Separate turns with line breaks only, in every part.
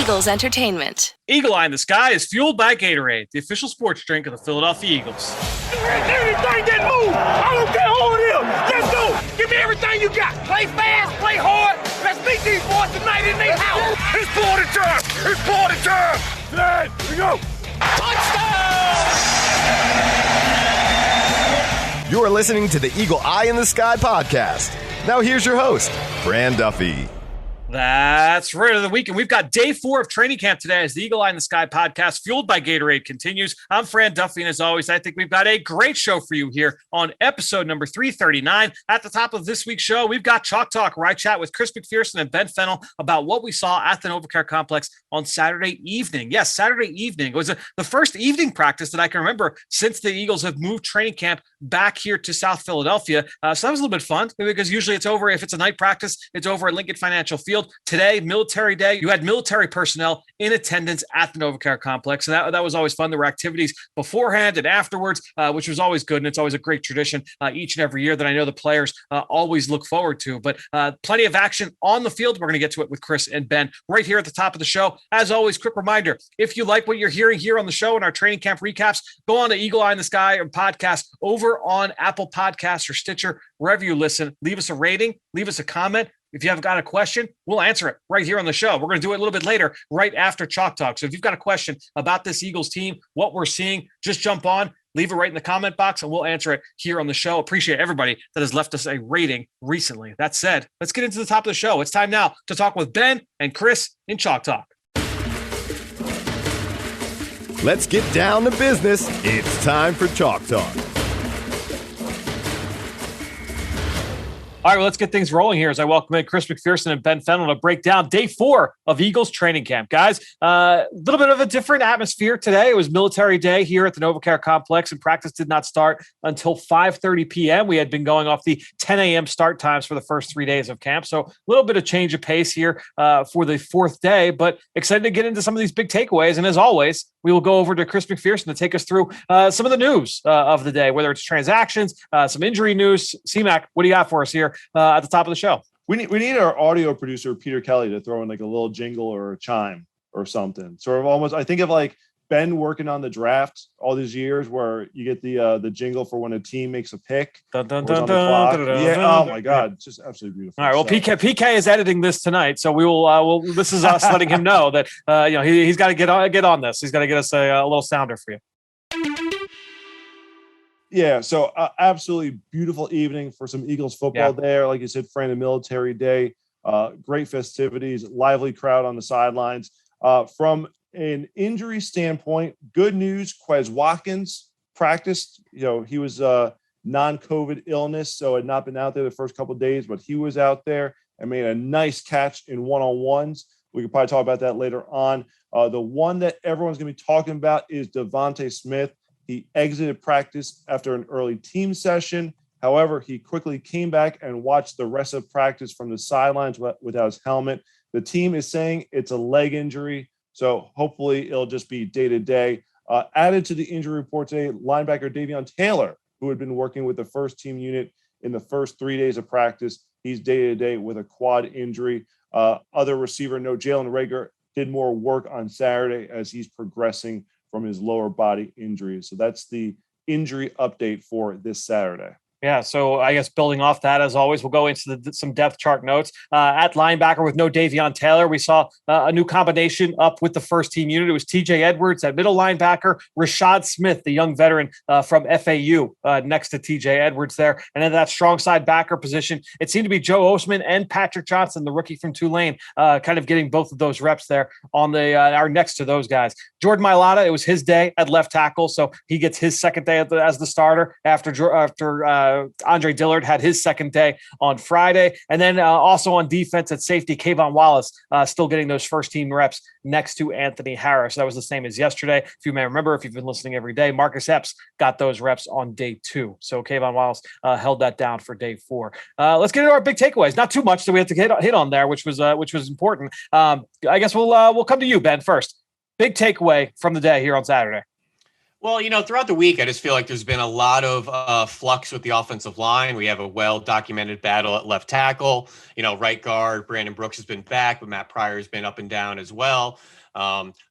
Eagles Entertainment.
Eagle Eye in the Sky is fueled by Gatorade, the official sports drink of the Philadelphia Eagles.
Anything that moves, I don't care who it is. Let's go. Give me everything you got. Play fast, play hard. Let's meet these boys tonight in their house. It's party time. It's party time. Flag, here we go. Touchdown!
You are listening to the Eagle Eye in the Sky podcast. Now here's your host, Fran Duffy.
That's right of the weekend. We've got day 4 of training camp today as the Eagle Eye in the Sky podcast, fueled by Gatorade, continues. I'm Fran Duffy, and as always, I think we've got a great show for you here on episode number 339. At the top of this week's show, we've got Chalk Talk, where I chat with Chris McPherson and Ben Fennell about what we saw at the NovaCare Complex on Saturday evening. Yes, Saturday evening. It was the first evening practice that I can remember since the Eagles have moved training camp back here to South Philadelphia. So that was a little bit fun because usually it's over. If it's a night practice, it's over at Lincoln Financial Field. Today, Military Day, you had military personnel in attendance at the NovaCare Complex. And that was always fun. There were activities beforehand and afterwards, which was always good. And it's always a great tradition each and every year that I know the players always look forward to. But plenty of action on the field. We're going to get to it with Chris and Ben right here at the top of the show. As always, quick reminder, if you like what you're hearing here on the show and our training camp recaps, go on to Eagle Eye in the Sky and podcast over on Apple Podcasts or Stitcher, wherever you listen. Leave us a rating, leave us a comment. If you have got a question, we'll answer it right here on the show. We're going to do it a little bit later, right after Chalk Talk. So if you've got a question about this Eagles team, what we're seeing, just jump on, leave it right in the comment box, and we'll answer it here on the show. Appreciate everybody that has left us a rating recently. That said, let's get into the top of the show. It's time now to talk with Ben and Chris in Chalk Talk.
Let's get down to business. It's time for Chalk Talk.
All right, well, let's get things rolling here as I welcome in Chris McPherson and Ben Fennell to break down day 4 of Eagles training camp. Guys, a little bit of a different atmosphere today. It was military day here at the NovaCare Complex, and practice did not start until 5:30 p.m. We had been going off the 10 a.m. start times for the first 3 days of camp. So a little bit of change of pace here for the 4th day, but excited to get into some of these big takeaways. And as always, we will go over to Chris McPherson to take us through some of the news of the day, whether it's transactions, some injury news. C-Mac, what do you got for us here at the top of the show?
We need our audio producer, Peter Kelly, to throw in like a little jingle or a chime or something. Sort of almost, I think of like Ben working on the draft all these years where you get the jingle for when a team makes a pick. Dun, dun, dun, oh my God. It's just absolutely beautiful.
All right. Well, PK is editing this tonight. So we will, this is us letting him know that, he's got to get on this. He's got to get us a little sounder for you.
Yeah, so absolutely beautiful evening for some Eagles football there. Like you said, Fran, a military day, great festivities, lively crowd on the sidelines. From an injury standpoint, good news, Quez Watkins practiced. He was non-COVID illness, so had not been out there the first couple of days, but he was out there and made a nice catch in one-on-ones. We could probably talk about that later on. The one that everyone's going to be talking about is Devante Smith. He exited practice after an early team session. However, he quickly came back and watched the rest of practice from the sidelines without his helmet. The team is saying it's a leg injury, so hopefully it'll just be day-to-day. Added to the injury report today, linebacker Davion Taylor, who had been working with the first team unit in the first 3 days of practice. He's day-to-day with a quad injury. Other receiver, Jalen Reagor, did more work on Saturday as he's progressing from his lower body injury. So that's the injury update for this Saturday.
Yeah, so I guess building off that, as always, we'll go into some depth chart notes. At linebacker with no Davion Taylor, we saw a new combination up with the first team unit. It was TJ Edwards at middle linebacker, Rashad Smith, the young veteran from FAU, next to TJ Edwards there. And then that strong side backer position, it seemed to be Joe Osman and Patrick Johnson, the rookie from Tulane, kind of getting both of those reps there on the are next to those guys. Jordan Mailata, it was his day at left tackle, so he gets his second day as the starter after Andre Dillard had his second day on Friday. And then also on defense at safety, Kayvon Wallace still getting those first team reps next to Anthony Harris. That was the same as yesterday. If you may remember, if you've been listening every day, Marcus Epps got those reps on day 2. So Kayvon Wallace held that down for day 4. Let's get into our big takeaways. Not too much that we have to hit on there, which was important. I guess we'll come to you, Ben, first. Big takeaway from the day here on Saturday.
Well, throughout the week, I just feel like there's been a lot of flux with the offensive line. We have a well-documented battle at left tackle. Right guard, Brandon Brooks has been back, but Matt Pryor has been up and down as well.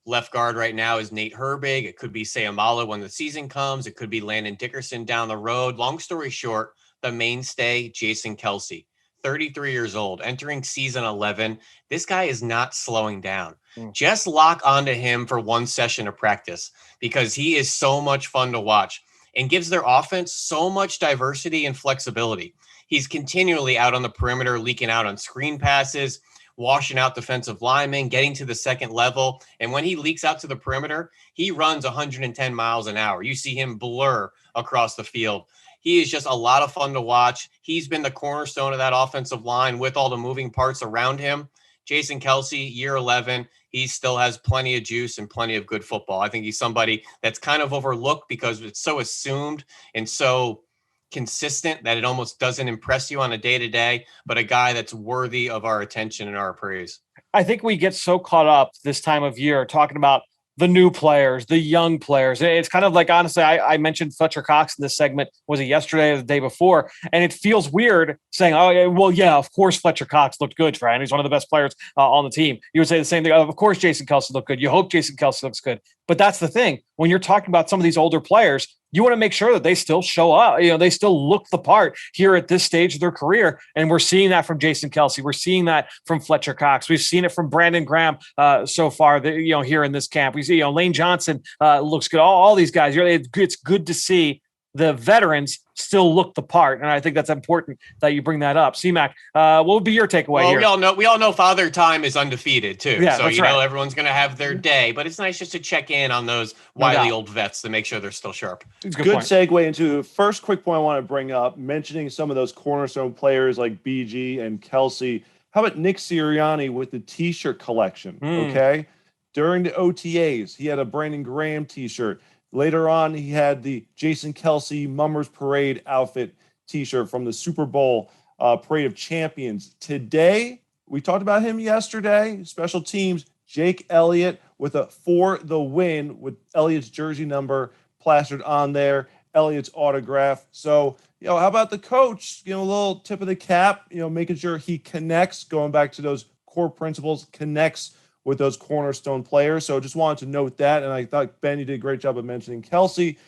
Left guard right now is Nate Herbig. It could be Sayamala when the season comes. It could be Landon Dickerson down the road. Long story short, the mainstay, Jason Kelsey, 33 years old, entering season 11. This guy is not slowing down. Just lock onto him for one session of practice because he is so much fun to watch and gives their offense so much diversity and flexibility. He's continually out on the perimeter, leaking out on screen passes, washing out defensive linemen, getting to the second level. And when he leaks out to the perimeter, he runs 110 miles an hour. You see him blur across the field. He is just a lot of fun to watch. He's been the cornerstone of that offensive line with all the moving parts around him. Jason Kelsey, year 11, he still has plenty of juice and plenty of good football. I think he's somebody that's kind of overlooked because it's so assumed and so consistent that it almost doesn't impress you on a day-to-day, but a guy that's worthy of our attention and our praise.
I think we get so caught up this time of year talking about the new players, the young players. It's kind of like, honestly, I mentioned Fletcher Cox in this segment. Was it yesterday or the day before? And it feels weird saying, oh, well, yeah, of course Fletcher Cox looked good, Fran. He's one of the best players on the team. You would say the same thing. Of course Jason Kelsey looked good. You hope Jason Kelsey looks good. But that's the thing. When you're talking about some of these older players, you want to make sure that they still show up. They still look the part here at this stage of their career. And we're seeing that from Jason Kelsey. We're seeing that from Fletcher Cox. We've seen it from Brandon Graham so far, here in this camp. We see, Lane Johnson looks good. All these guys, it's good to see the veterans still look the part. And I think that's important that you bring that up. C-Mac, what would be your takeaway here?
We all know Father Time is undefeated too.
Yeah,
so,
that's right.
Everyone's going to have their day, but it's nice just to check in on those wily old vets to make sure they're still sharp.
Good segue into the first quick point I want to bring up, mentioning some of those cornerstone players like BG and Kelsey. How about Nick Sirianni with the T-shirt collection? Okay. During the OTAs, he had a Brandon Graham T-shirt. Later on, he had the Jason Kelsey Mummers Parade outfit T-shirt from the Super Bowl Parade of Champions. Today, we talked about him yesterday, special teams, Jake Elliott with a For the Win with Elliott's jersey number plastered on there, Elliott's autograph. So, how about the coach? A little tip of the cap, making sure he connects, going back to those core principles, connects with those cornerstone players. So just wanted to note that. And I thought, Ben, you did a great job of mentioning Kelsey.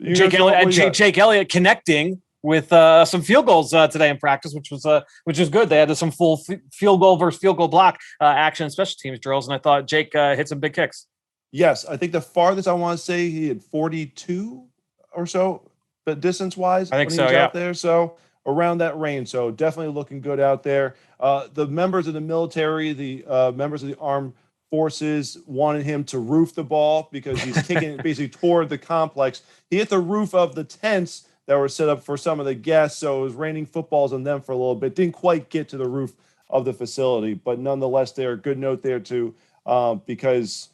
Jake Elliott connecting with some field goals today in practice, which is good. They had some full field goal versus field goal block action in special teams drills. And I thought Jake hit some big kicks.
Yes. I think the farthest I want to say he had 42 or so, but distance-wise,
I think so, yeah.
Out there. So around that range. So definitely looking good out there. The members of the military, the members of the armed forces wanted him to roof the ball because he's kicking it basically toward the complex. He hit the roof of the tents that were set up for some of the guests. So it was raining footballs on them for a little bit. Didn't quite get to the roof of the facility, but nonetheless, there, good note there too, because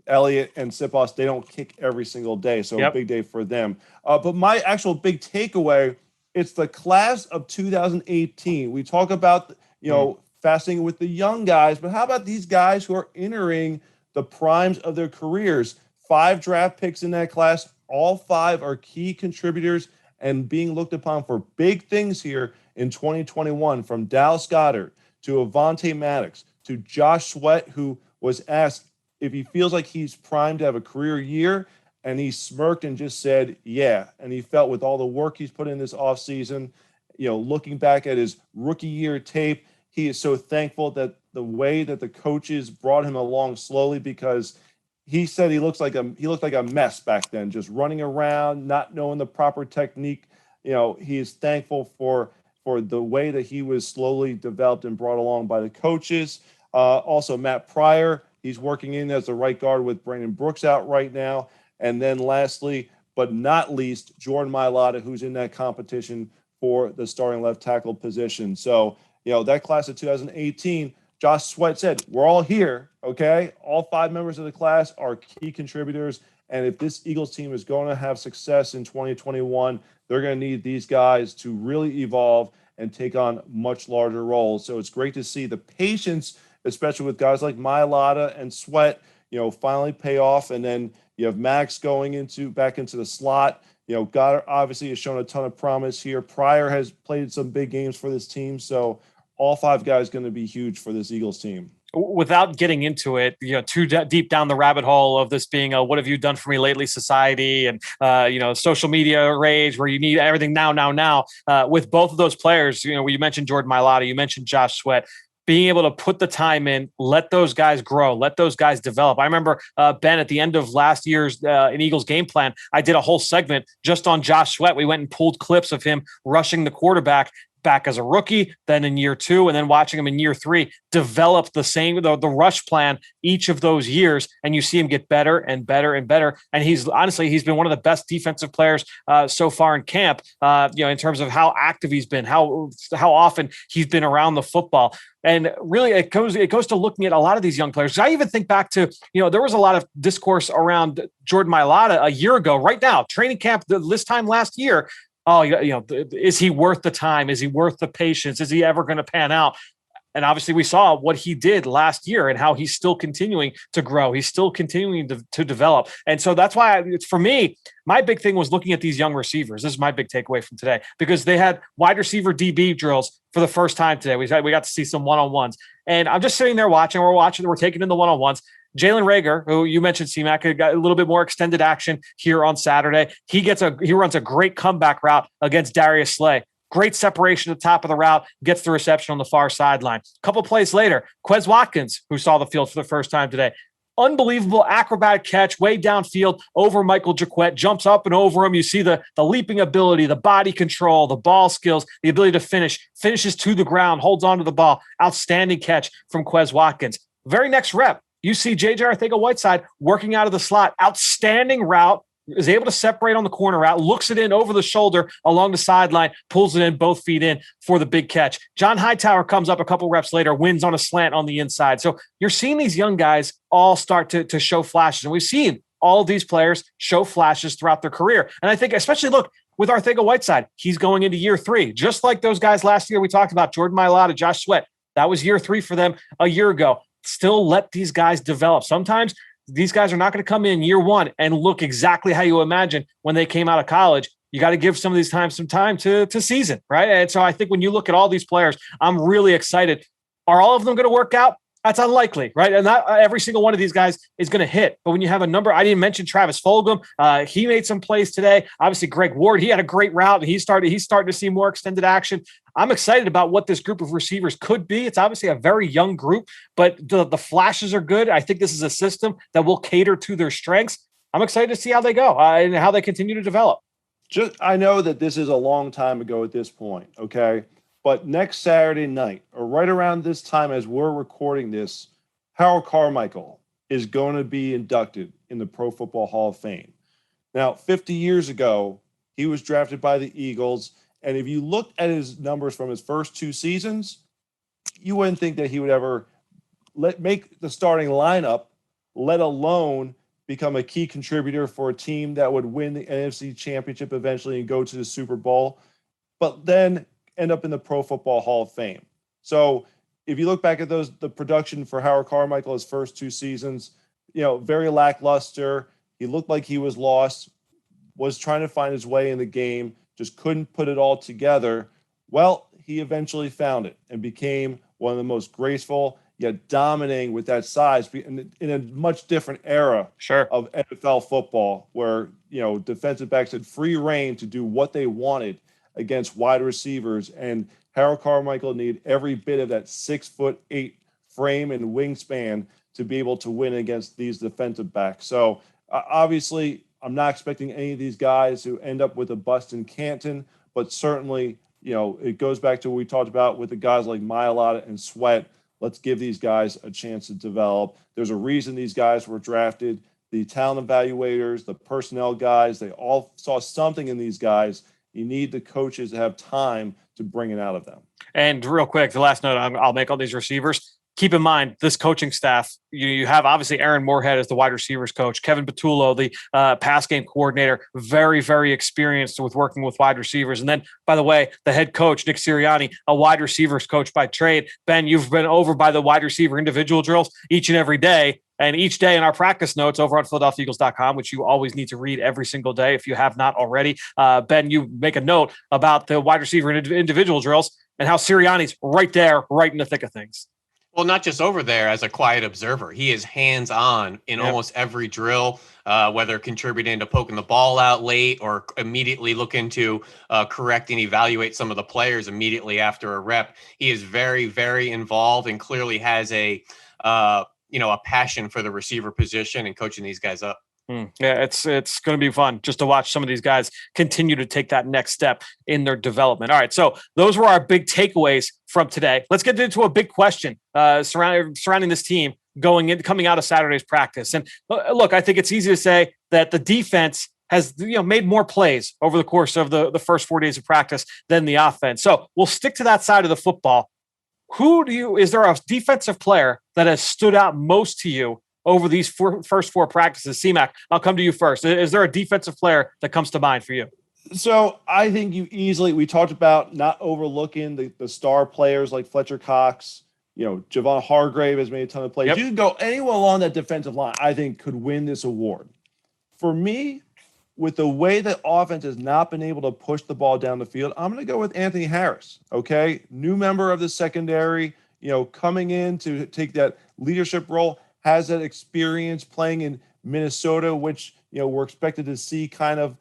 Elliott and Sipos, they don't kick every single day. So a big day for them. But my actual big takeaway, it's the class of 2018. We talk about, fasting with the young guys, but how about these guys who are entering the primes of their careers? 5 draft picks in that class. All 5 are key contributors and being looked upon for big things here in 2021, from Dallas Goddard to Avonte Maddox to Josh Sweat, who was asked if he feels like he's primed to have a career year. And he smirked and just said, yeah. And he felt with all the work he's put in this offseason, looking back at his rookie year tape, he is so thankful that the way that the coaches brought him along slowly, because he said he looked like a mess back then, just running around, not knowing the proper technique. He is thankful for the way that he was slowly developed and brought along by the coaches. Also, Matt Pryor, he's working in as the right guard with Brandon Brooks out right now. And then lastly, but not least, Jordan Mailata, who's in that competition for the starting left tackle position. So, that class of 2018, Josh Sweat said, we're all here, okay? All 5 members of the class are key contributors. And if this Eagles team is going to have success in 2021, they're going to need these guys to really evolve and take on much larger roles. So it's great to see the patience, especially with guys like Mailata and Sweat, finally pay off. And then, You have Max going back into the slot. Goddard obviously has shown a ton of promise here. Pryor has played some big games for this team. So all 5 guys going to be huge for this Eagles team.
Without getting into it, too deep down the rabbit hole of this being a "what have you done for me lately" society and social media rage where you need everything now. With both of those players, you mentioned Jordan Mailata, you mentioned Josh Sweat. Being able to put the time in, let those guys grow, let those guys develop. I remember, Ben, at the end of last year's an Eagles game plan, I did a whole segment just on Josh Sweat. We went and pulled clips of him rushing the quarterback back as a rookie, then in year 2, and then watching him in year 3 develop the rush plan each of those years, and you see him get better and better and better. And he's been one of the best defensive players so far in camp. In terms of how active he's been, how often he's been around the football. And really, it goes to looking at a lot of these young players. I even think back to, there was a lot of discourse around Jordan Mailata a year ago. Right now, training camp this time last year. Oh, is he worth the time? Is he worth the patience? Is he ever going to pan out? And obviously we saw what he did last year and how he's still continuing to grow. He's still continuing to develop. And so that's why for me, my big thing was looking at these young receivers. This is my big takeaway from today, because they had wide receiver DB drills for the first time today. We got to see some one-on-ones, and I'm just sitting there watching. We're taking in the one-on-ones. Jalen Reagor, who you mentioned, C-Mac, got a little bit more extended action here on Saturday. He runs a great comeback route against Darius Slay. Great separation at the top of the route, gets the reception on the far sideline. A couple plays later, Quez Watkins, who saw the field for the first time today, unbelievable acrobatic catch way downfield over Michael Jaquette, jumps up and over him. You see the leaping ability, the body control, the ball skills, the ability to finishes to the ground, holds onto the ball. Outstanding catch from Quez Watkins. Very next rep, you see J.J. Arcega-Whiteside working out of the slot. Outstanding route. Is able to separate on the corner route, looks it in over the shoulder along the sideline, pulls it in, both feet in for the big catch. John Hightower comes up a couple reps later, wins on a slant on the inside. So you're seeing these young guys all start to show flashes. And we've seen all of these players show flashes throughout their career. And I think especially, look, with Arcega-Whiteside, he's going into year 3. Just like those guys last year we talked about, Jordan Mailata, Josh Sweat. That was year 3 for them a year ago. Still let these guys develop. Sometimes these guys are not going to come in year 1 and look exactly how you imagine when they came out of college. You got to give some of these times some time to season, right? And so I think when you look at all these players, I'm really excited. Are all of them going to work out? That's unlikely, right? And not every single one of these guys is going to hit. But when you have a number, I didn't mention Travis Folgham. He made some plays today. Obviously, Greg Ward, he had a great route, and he's starting to see more extended action. I'm excited about what this group of receivers could be. It's obviously a very young group, but the flashes are good. I think this is a system that will cater to their strengths. I'm excited to see how they go and how they continue to develop.
I know that this is a long time ago at this point, okay? But next Saturday night, or right around this time as we're recording this, Harold Carmichael is going to be inducted in the Pro Football Hall of Fame. Now, 50 years ago, he was drafted by the Eagles, and if you looked at his numbers from his first 2 seasons, you wouldn't think that he would ever make the starting lineup, let alone become a key contributor for a team that would win the NFC Championship eventually and go to the Super Bowl, but then end up in the Pro Football Hall of Fame. So if you look back at the production for Howard Carmichael, his first 2 seasons, very lackluster. He looked like he was lost, was trying to find his way in the game, just couldn't put it all together. Well, he eventually found it and became one of the most graceful, yet dominating with that size in a much different era of NFL football, where, defensive backs had free reign to do what they wanted against wide receivers, and Harold Carmichael needed every bit of that 6'8" frame and wingspan to be able to win against these defensive backs. So obviously, I'm not expecting any of these guys to end up with a bust in Canton, but certainly, it goes back to what we talked about with the guys like Mailata and Sweat. Let's give these guys a chance to develop. There's a reason these guys were drafted. The talent evaluators, the personnel guys, they all saw something in these guys. You need the coaches to have time to bring it out of them.
And real quick, the last note I'll make on these receivers, keep in mind this coaching staff. You have obviously Aaron Moorhead as the wide receivers coach, Kevin Patullo, the pass game coordinator, very, very experienced with working with wide receivers. And then, by the way, the head coach, Nick Sirianni, a wide receivers coach by trade. Ben, you've been over by the wide receiver individual drills each and every day. And each day in our practice notes over on PhiladelphiaEagles.com, which you always need to read every single day if you have not already, Ben, you make a note about the wide receiver individual drills and how Sirianni's right there, right in the thick of things.
Well, not just over there as a quiet observer. He is hands-on in almost every drill, whether contributing to poking the ball out late or immediately looking to correct and evaluate some of the players immediately after a rep. He is very, very involved and clearly has a passion for the receiver position and coaching these guys up.
Yeah, it's going to be fun just to watch some of these guys continue to take that next step in their development. All right, so those were our big takeaways from today. Let's get into a big question surrounding this team coming out of Saturday's practice. And look, I think it's easy to say that the defense has made more plays over the course of the first 4 days of practice than the offense. So we'll stick to that side of the football. Is there a defensive player that has stood out most to you over these first four practices? C-Mac, I'll come to you first. Is there a defensive player that comes to mind for you?
So I think we talked about not overlooking the star players like Fletcher Cox. Javon Hargrave has made a ton of plays. Yep. You can go anyone along that defensive line, I think, could win this award. For me, with the way that offense has not been able to push the ball down the field, I'm going to go with Anthony Harris, okay? New member of the secondary, coming in to take that leadership role, has that experience playing in Minnesota, which, we're expected to see kind of,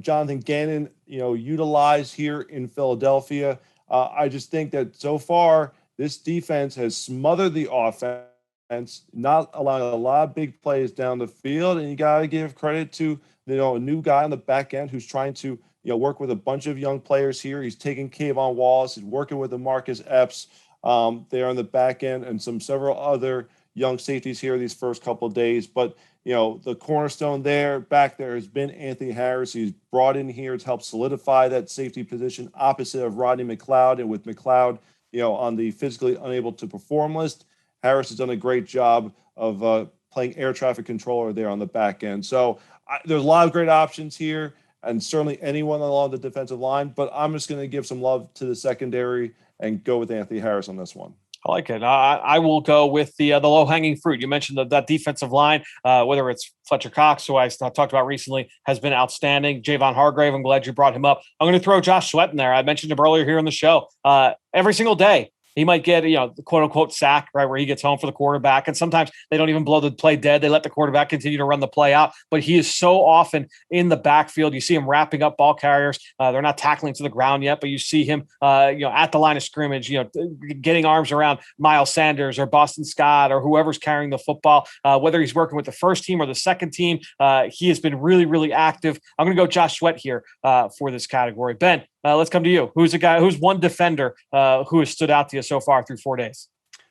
Jonathan Gannon, utilized here in Philadelphia. I just think that so far this defense has smothered the offense, not allowing a lot of big plays down the field. And you got to give credit to, a new guy on the back end who's trying to, work with a bunch of young players here. He's taking Kayvon Wallace. He's working with the Marcus Epps there on the back end and several other young safeties here these first couple of days. But, the cornerstone back there has been Anthony Harris. He's brought in here to help solidify that safety position opposite of Rodney McLeod. And with McLeod, on the physically unable to perform list, Harris has done a great job of playing air traffic controller there on the back end. So there's a lot of great options here, and certainly anyone along the defensive line, but I'm just going to give some love to the secondary and go with Anthony Harris on this one.
I like it. I will go with the low-hanging fruit. You mentioned that defensive line, whether it's Fletcher Cox, who I talked about recently, has been outstanding. Javon Hargrave, I'm glad you brought him up. I'm going to throw Josh Sweat in there. I mentioned him earlier here on the show. Every single day, he might get, the quote-unquote sack, right, where he gets home for the quarterback. And sometimes they don't even blow the play dead. They let the quarterback continue to run the play out. But he is so often in the backfield. You see him wrapping up ball carriers. They're not tackling to the ground yet, but you see him, at the line of scrimmage, getting arms around Miles Sanders or Boston Scott or whoever's carrying the football. Whether he's working with the first team or the second team, he has been really, really active. I'm going to go Josh Sweat here for this category. Ben, let's come to you. Who's one defender who has stood out to you so far through 4 days?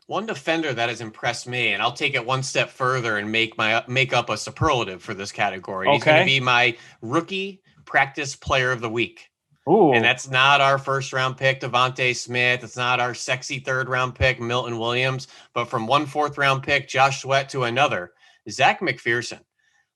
One defender that has impressed me, and I'll take it one step further and make up a superlative for this category. Okay. He's going to be my rookie practice player of the week.
Ooh.
And that's not our first round pick, Devante Smith. It's not our sexy third round pick, Milton Williams. But from one fourth round pick, Josh Sweat, to another, Zac McPherson.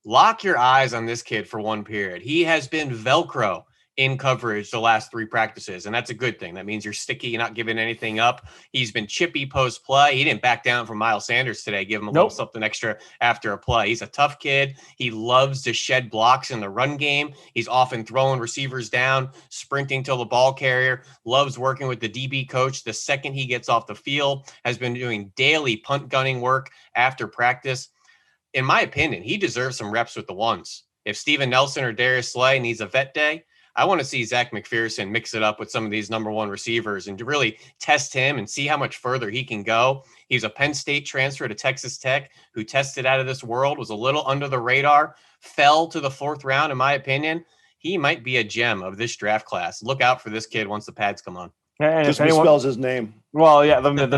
Lock your eyes on this kid for one period. He has been Velcro in coverage the last three practices, and that's a good thing. That means you're sticky, you're not giving anything up. He's been chippy post play. He didn't back down from Miles Sanders today, give him a little something extra after a play. He's a tough kid. He loves to shed blocks in the run game. He's often throwing receivers down, sprinting to the ball carrier, loves working with the DB coach the second he gets off the field, has been doing daily punt gunning work after practice. In my opinion, he deserves some reps with the ones. If Steven Nelson or Darius Slay needs a vet day, I want to see Zac McPherson mix it up with some of these number one receivers and to really test him and see how much further he can go. He's a Penn State transfer to Texas Tech who tested out of this world, was a little under the radar, fell to the fourth round. In my opinion, he might be a gem of this draft class. Look out for this kid once the pads come on.
And
just misspells his name.
Well, yeah, the other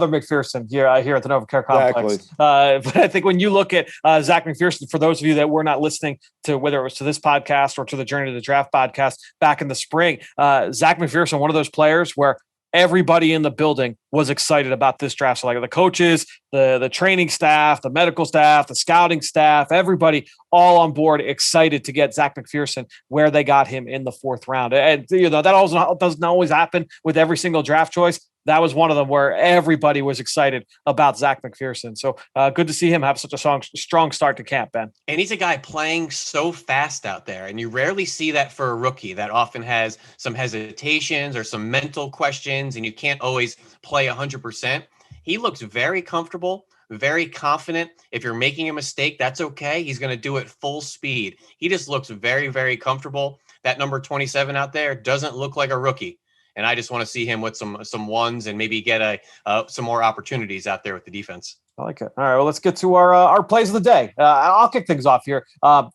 McPherson here at the NovaCare Complex.
Exactly.
But I think when you look at Zac McPherson, for those of you that were not listening to whether it was to this podcast or to the Journey to the Draft podcast back in the spring, Zac McPherson, one of those players where everybody in the building was excited about this draft. So like the coaches, the training staff, the medical staff, the scouting staff, everybody all on board, excited to get Zac McPherson where they got him in the 4th round. And, that also doesn't always happen with every single draft choice. That was one of them where everybody was excited about Zac McPherson. So good to see him have such a strong start to camp, Ben.
And he's a guy playing so fast out there. And you rarely see that for a rookie that often has some hesitations or some mental questions, and you can't always play 100%. He looks very comfortable, very confident. If you're making a mistake, that's okay. He's going to do it full speed. He just looks very, very comfortable. That number 27 out there doesn't look like a rookie. And I just want to see him with some ones and maybe get some more opportunities out there with the defense.
I like it. All right, well, let's get to our plays of the day. I'll kick things off here. A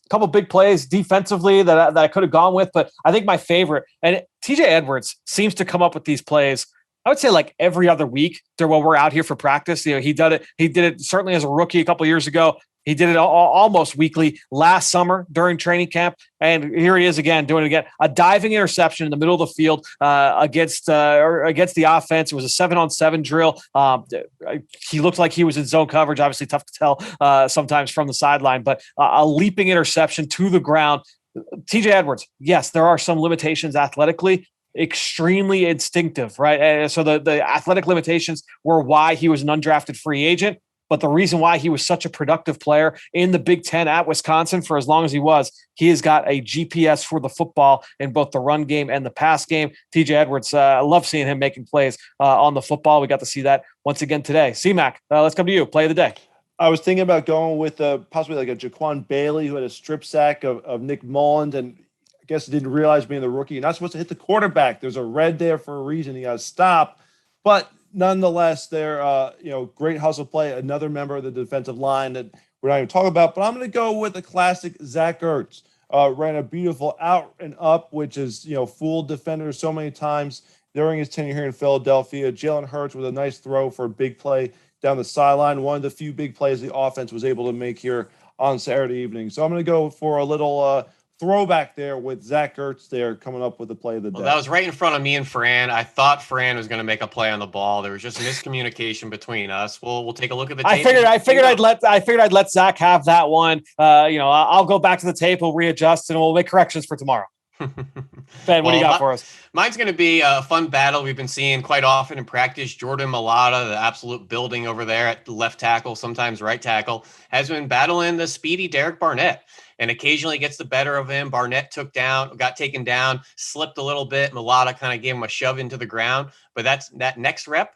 couple big plays defensively that I could have gone with, but I think my favorite, and TJ Edwards seems to come up with these plays, I would say like every other week while we're out here for practice. He did it certainly as a rookie a couple of years ago. He did it almost weekly last summer during training camp. And here he is again, doing it again. A diving interception in the middle of the field against the offense. It was a 7-on-7 drill. He looked like he was in zone coverage. Obviously tough to tell sometimes from the sideline, but a leaping interception to the ground. TJ Edwards, yes, there are some limitations athletically, extremely instinctive, right? And so the athletic limitations were why he was an undrafted free agent. But the reason why he was such a productive player in the Big Ten at Wisconsin for as long as he has got a GPS for the football in both the run game and the pass game. TJ Edwards, I love seeing him making plays on the football. We got to see that once again today. C-Mac, let's come to you. Play of the day.
I was thinking about going with possibly like a Jaquan Bailey who had a strip sack of Nick Mullins, and I guess didn't realize being the rookie, you're not supposed to hit the quarterback. There's a red there for a reason. He got to stop. But nonetheless, they're great hustle play. Another member of the defensive line that we're not even talking about. But I'm going to go with the classic Zac Ertz. Ran a beautiful out and up, which is fooled defenders so many times during his tenure here in Philadelphia. Jalen Hurts with a nice throw for a big play down the sideline. One of the few big plays the offense was able to make here on Saturday evening. So I'm going to go for a little throwback there with Zac Ertz there coming up with the play of the day.
Well, that was right in front of me and Fran. I thought Fran was going to make a play on the ball. There was just miscommunication between us. We'll take a look at the tape.
I figured I'd let Zac have that one. I'll go back to the tape. We'll readjust and we'll make corrections for tomorrow. Ben, what do you got for us?
Mine's going to be a fun battle we've been seeing quite often in practice. Jordan Mailata, the absolute building over there at left tackle, sometimes right tackle, has been battling the speedy Derek Barnett, and occasionally gets the better of him. Barnett got taken down, slipped a little bit. Mailata kind of gave him a shove into the ground, but that next rep,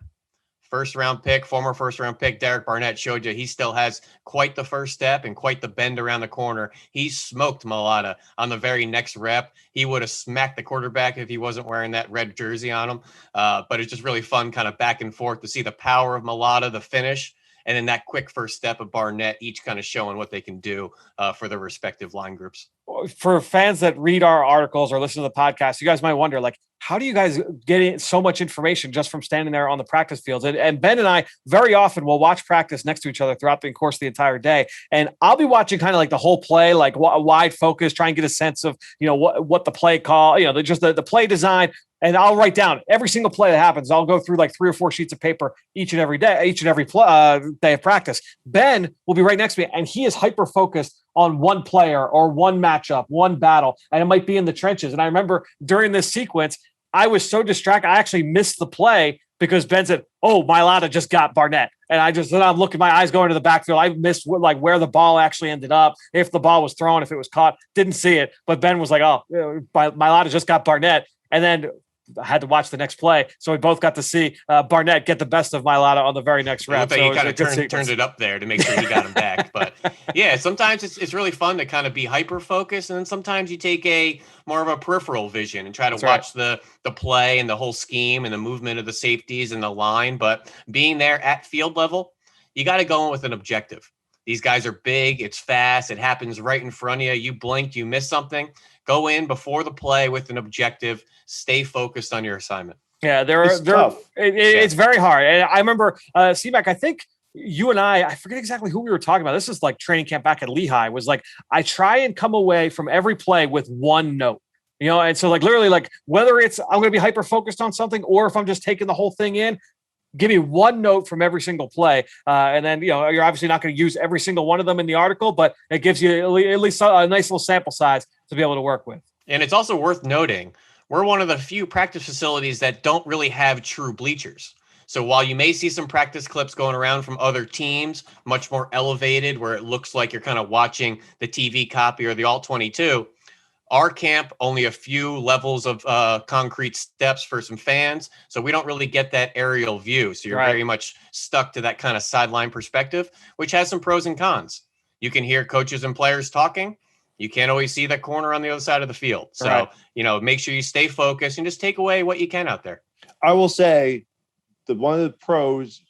former first round pick, Derek Barnett showed you he still has quite the first step and quite the bend around the corner. He smoked Mailata on the very next rep. He would have smacked the quarterback if he wasn't wearing that red jersey on him. But it's just really fun kind of back and forth to see the power of Mailata, the finish, and then that quick first step of Barnett, each kind of showing what they can do for their respective line groups.
For fans that read our articles or listen to the podcast, you guys might wonder, how do you guys get so much information just from standing there on the practice fields? And Ben and I very often will watch practice next to each other throughout the course of the entire day. And I'll be watching kind of like the whole play, like a wide focus, try and get a sense of, what the play call, just the play design. And I'll write down every single play that happens. I'll go through like 3 or 4 sheets of paper each and every day of practice. Ben will be right next to me, and he is hyper-focused on one player or one matchup, one battle, and it might be in the trenches. And I remember during this sequence, I was so distracted, I actually missed the play because Ben said, "Oh, Mailata just got Barnett." And I'm looking, my eyes going to the backfield. I missed where the ball actually ended up, if the ball was thrown, if it was caught, didn't see it. But Ben was like, "Oh, Mailata just got Barnett." And then I had to watch the next play. So we both got to see Barnett get the best of Mailata on the very next rep.
He kind of turned it up there to make sure he got him back. But yeah, sometimes it's really fun to kind of be hyper-focused. And then sometimes you take a more of a peripheral vision and try to watch the play and the whole scheme and the movement of the safeties and the line. But being there at field level, you got to go in with an objective. These guys are big. It's fast. It happens right in front of you. You blinked, you missed something. Go in before the play with an objective. Stay focused on your assignment.
Yeah, it's very hard. And I remember, C-Mac, I think you and I forget exactly who we were talking about. This is like training camp back at Lehigh. Was like, I try and come away from every play with one note. And so like literally like whether it's I'm going to be hyper focused on something or if I'm just taking the whole thing in, give me one note from every single play. And then, you're obviously not going to use every single one of them in the article, but it gives you at least a nice little sample size to be able to work with.
And it's also worth noting, we're one of the few practice facilities that don't really have true bleachers. So while you may see some practice clips going around from other teams, much more elevated, where it looks like you're kind of watching the TV copy or the Alt 22, our camp, only a few levels of concrete steps for some fans. So we don't really get that aerial view. So you're very much stuck to that kind of sideline perspective, which has some pros and cons. You can hear coaches and players talking. You can't always see that corner on the other side of the field. So, make sure you stay focused and just take away what you can out there.
I will say that one of the pros,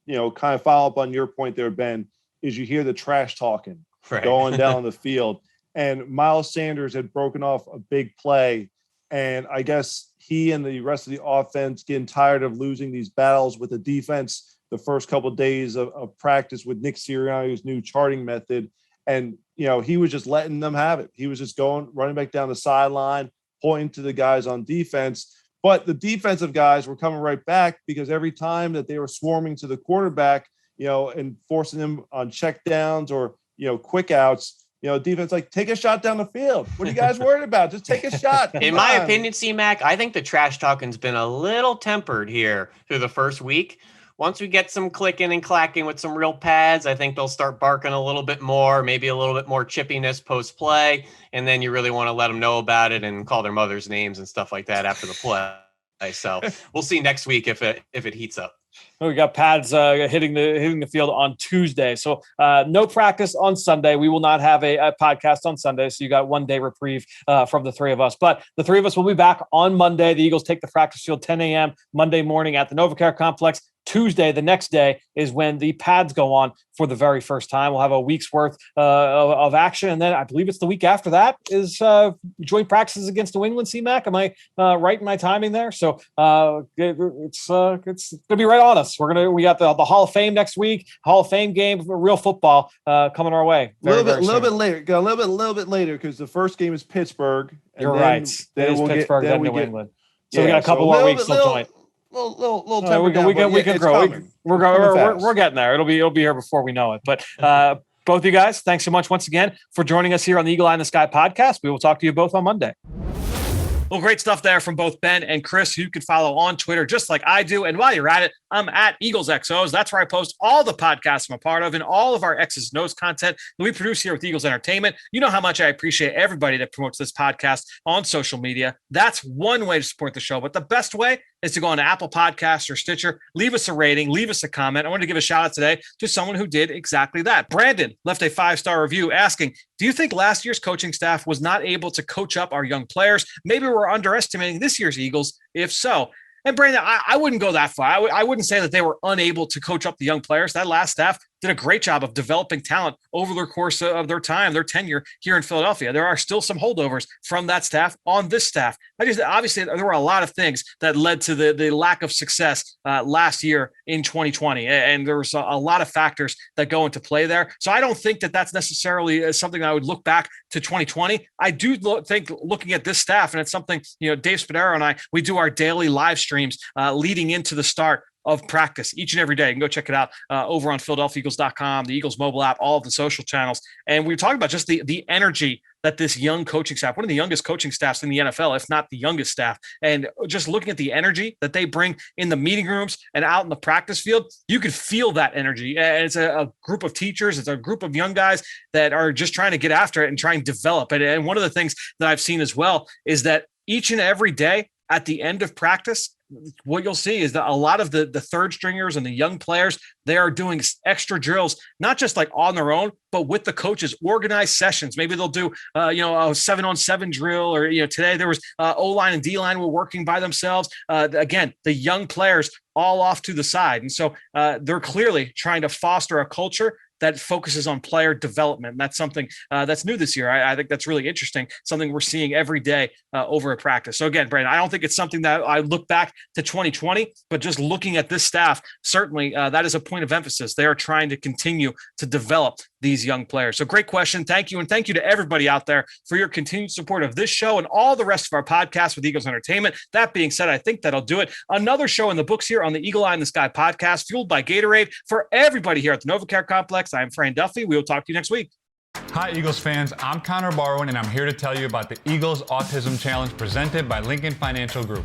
kind of follow up on your point there, Ben, is you hear the trash talking going down the field. And Miles Sanders had broken off a big play. And I guess he and the rest of the offense getting tired of losing these battles with the defense the first couple of days of practice with Nick Sirianni's new charting method. And, he was just letting them have it. He was just running back down the sideline, pointing to the guys on defense. But the defensive guys were coming right back because every time that they were swarming to the quarterback, and forcing them on check downs or, quick outs, defense like, take a shot down the field. What are you guys worried about? Just take a shot.
In my opinion, C-Mac, I think the trash talking's been a little tempered here through the first week. Once we get some clicking and clacking with some real pads, I think they'll start barking a little bit more, maybe a little bit more chippiness post-play, and then you really want to let them know about it and call their mother's names and stuff like that after the play. So we'll see next week if it heats up.
We got pads hitting the field on Tuesday. So no practice on Sunday. We will not have a podcast on Sunday. So you got 1 day reprieve from the three of us. But the three of us will be back on Monday. The Eagles take the practice field 10 a.m. Monday morning at the NovaCare Complex. Tuesday, the next day, is when the pads go on for the very first time. We'll have a week's worth of action. And then I believe it's the week after that is joint practices against New England, C-Mac. Am I right in my timing there? So it's going to be right on us. We got the Hall of Fame next week, Hall of Fame game, real football coming our way.
A little bit later. Go a little bit later because the first game is Pittsburgh. And
You're right. Then we'll Pittsburgh, then New England. So we got a couple more weeks till joint.
Little
we can grow. We're getting there. It'll be here before we know it. But both of you guys, thanks so much once again for joining us here on the Eagle Eye in the Sky podcast. We will talk to you both on Monday. Well, great stuff there from both Ben and Chris, who you can follow on Twitter just like I do. And while you're at it, I'm at Eagles XOs. That's where I post all the podcasts I'm a part of and all of our X's and O's content that we produce here with Eagles Entertainment. You know how much I appreciate everybody that promotes this podcast on social media. That's one way to support the show. But the best way is to go on to Apple Podcasts or Stitcher, leave us a rating, leave us a comment. I want to give a shout out today to someone who did exactly that. Brandon left a 5-star review asking, do you think last year's coaching staff was not able to coach up our young players? Maybe we're underestimating this year's Eagles. If so, and Brandon, I wouldn't go that far. I wouldn't say that they were unable to coach up the young players. That last staff did a great job of developing talent over the course of their time, their tenure here in Philadelphia. There are still some holdovers from that staff on this staff. Obviously, there were a lot of things that led to the lack of success last year in 2020. And there was a lot of factors that go into play there. So I don't think that that's necessarily something I would look back to 2020. I do think looking at this staff, and it's something, Dave Spadaro and I, we do our daily live streams leading into the start of practice each and every day. You can go check it out over on PhiladelphiaEagles.com, the Eagles mobile app, all of the social channels. And we were talking about just the energy that this young coaching staff, one of the youngest coaching staffs in the NFL, if not the youngest staff, and just looking at the energy that they bring in the meeting rooms and out in the practice field, you could feel that energy. And it's a group of teachers. It's a group of young guys that are just trying to get after it and try and develop it. And one of the things that I've seen as well is that each and every day at the end of practice, what you'll see is that a lot of the third stringers and the young players, they are doing extra drills, not just like on their own, but with the coaches, organized sessions. Maybe they'll do, a 7-on-7 drill, or, today there was O-line and D-line were working by themselves. Again, the young players all off to the side. And so they're clearly trying to foster a culture that focuses on player development. And that's something that's new this year. I think that's really interesting, something we're seeing every day over at practice. So again, Brandon, I don't think it's something that I look back to 2020, but just looking at this staff, certainly that is a point of emphasis. They are trying to continue to develop these young players? So great question. Thank you. And thank you to everybody out there for your continued support of this show and all the rest of our podcasts with Eagles Entertainment. That being said, I think that'll do it. Another show in the books here on the Eagle Eye in the Sky podcast, fueled by Gatorade. For everybody here at the NovaCare Complex, I'm Fran Duffy. We will talk to you next week.
Hi, Eagles fans. I'm Connor Barwin, and I'm here to tell you about the Eagles Autism Challenge presented by Lincoln Financial Group.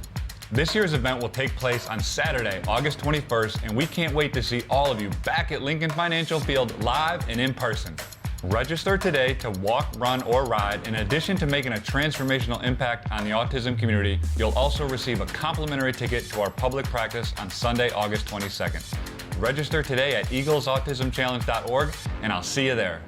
This year's event will take place on Saturday, August 21st, and we can't wait to see all of you back at Lincoln Financial Field live and in person. Register today to walk, run, or ride. In addition to making a transformational impact on the autism community, you'll also receive a complimentary ticket to our public practice on Sunday, August 22nd. Register today at eaglesautismchallenge.org, and I'll see you there.